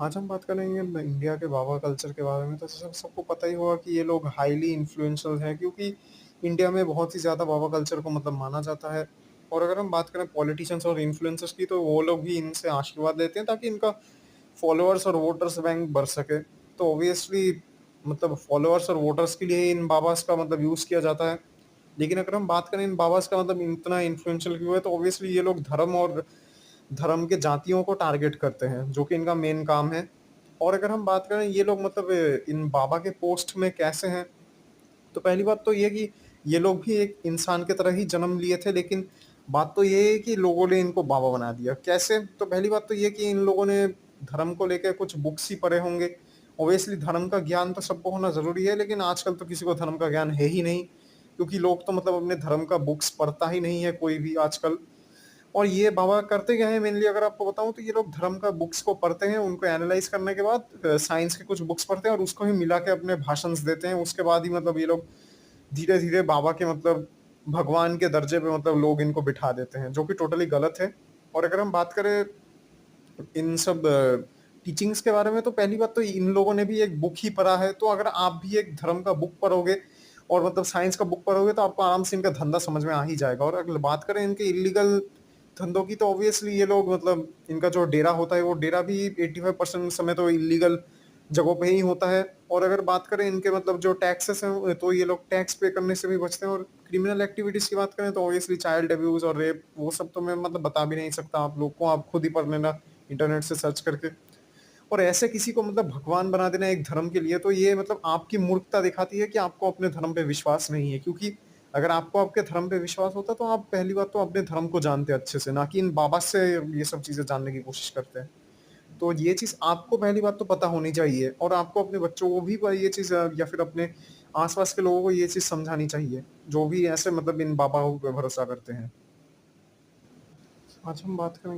आज हम बात करेंगे इंडिया के बाबा कल्चर के बारे में। तो सबको पता ही होगा कि ये लोग हाईली इन्फ्लुएंशियल हैं, क्योंकि इंडिया में बहुत ही ज़्यादा बाबा कल्चर को मतलब माना जाता है। और अगर हम बात करें पॉलिटिशियंस और इन्फ्लुएंसर्स की, तो वो लोग भी इनसे आशीर्वाद लेते हैं ताकि इनका फॉलोअर्स और वोटर्स बैंक बढ़ सके। तो ऑब्वियसली मतलब फॉलोअर्स और वोटर्स के लिए इन बाबास का मतलब यूज़ किया जाता है। लेकिन अगर हम बात करें इन बाबास का मतलब इतना इन्फ्लुएंशियल क्यों है, तो ऑब्वियसली ये लोग धर्म के जातियों को टारगेट करते हैं, जो कि इनका मेन काम है। और अगर हम बात करें ये लोग मतलब इन बाबा के पोस्ट में कैसे हैं, तो पहली बात तो ये कि ये लोग भी एक इंसान की तरह ही जन्म लिए थे, लेकिन बात तो ये है कि लोगों ने इनको बाबा बना दिया। कैसे? तो पहली बात तो ये कि इन लोगों ने धर्म को लेके कुछ बुक्स ही पढ़े होंगे। ऑब्वियसली धर्म का ज्ञान तो सबको होना ज़रूरी है, लेकिन आजकल तो किसी को धर्म का ज्ञान है ही नहीं, क्योंकि लोग तो मतलब अपने धर्म का बुक्स पढ़ता ही नहीं है कोई भी आजकल। और ये बाबा करते क्या है मेनली, अगर आपको बताऊँ, तो ये लोग धर्म का बुक्स को पढ़ते हैं, उनको एनालाइज़ करने के बाद साइंस के कुछ बुक्स पढ़ते हैं और उसको ही मिला के अपने भाषण्स देते हैं। उसके बाद ही मतलब ये लोग धीरे-धीरे बाबा के मतलब भगवान के दर्जे पे मतलब लोग इनको बिठा देते हैं, जो कि टोटली गलत है। और अगर हम बात करें इन सब टीचिंग्स के बारे में, तो पहली बात तो इन लोगों ने भी एक बुक ही पढ़ा है। तो अगर आप भी एक धर्म का बुक पढ़ोगे और मतलब साइंस का बुक पढ़ोगे, तो आपको आराम से इनका धंधा समझ में आ ही जाएगा। और अगर बात करें इनके इल्लीगल धंधों की, तो ऑब्वियसली ये लोग मतलब इनका जो डेरा होता है, वो डेरा भी 85% समय तो इल्लीगल जगहों पे ही होता है। और अगर बात करें इनके मतलब जो टैक्सेस हैं, तो ये लोग टैक्स पे करने से भी बचते हैं। और क्रिमिनल एक्टिविटीज़ की बात करें, तो ऑब्वियसली चाइल्ड अब्यूज़ और रेप, वो सब तो मैं मतलब बता भी नहीं सकता आप लोग को, आप खुद ही पढ़ लेना इंटरनेट से सर्च करके। और ऐसे किसी को मतलब भगवान बना देना एक धर्म के लिए, तो ये मतलब आपकी मूर्खता दिखाती है कि आपको अपने धर्म पे विश्वास नहीं है। क्योंकि अगर आपको आपके धर्म पे विश्वास होता, तो आप पहली बात तो अपने धर्म को जानते अच्छे से, ना कि इन बाबा से ये सब चीज़ें जानने की कोशिश करते हैं। तो ये चीज़ आपको पहली बात तो पता होनी चाहिए, और आपको अपने बच्चों को भी ये चीज़ या फिर अपने आस-पास के लोगों को ये चीज़ समझानी चाहिए, जो भी ऐसे मतलब इन बाबाओं पे भरोसा करते हैं। आज हम बात करेंगे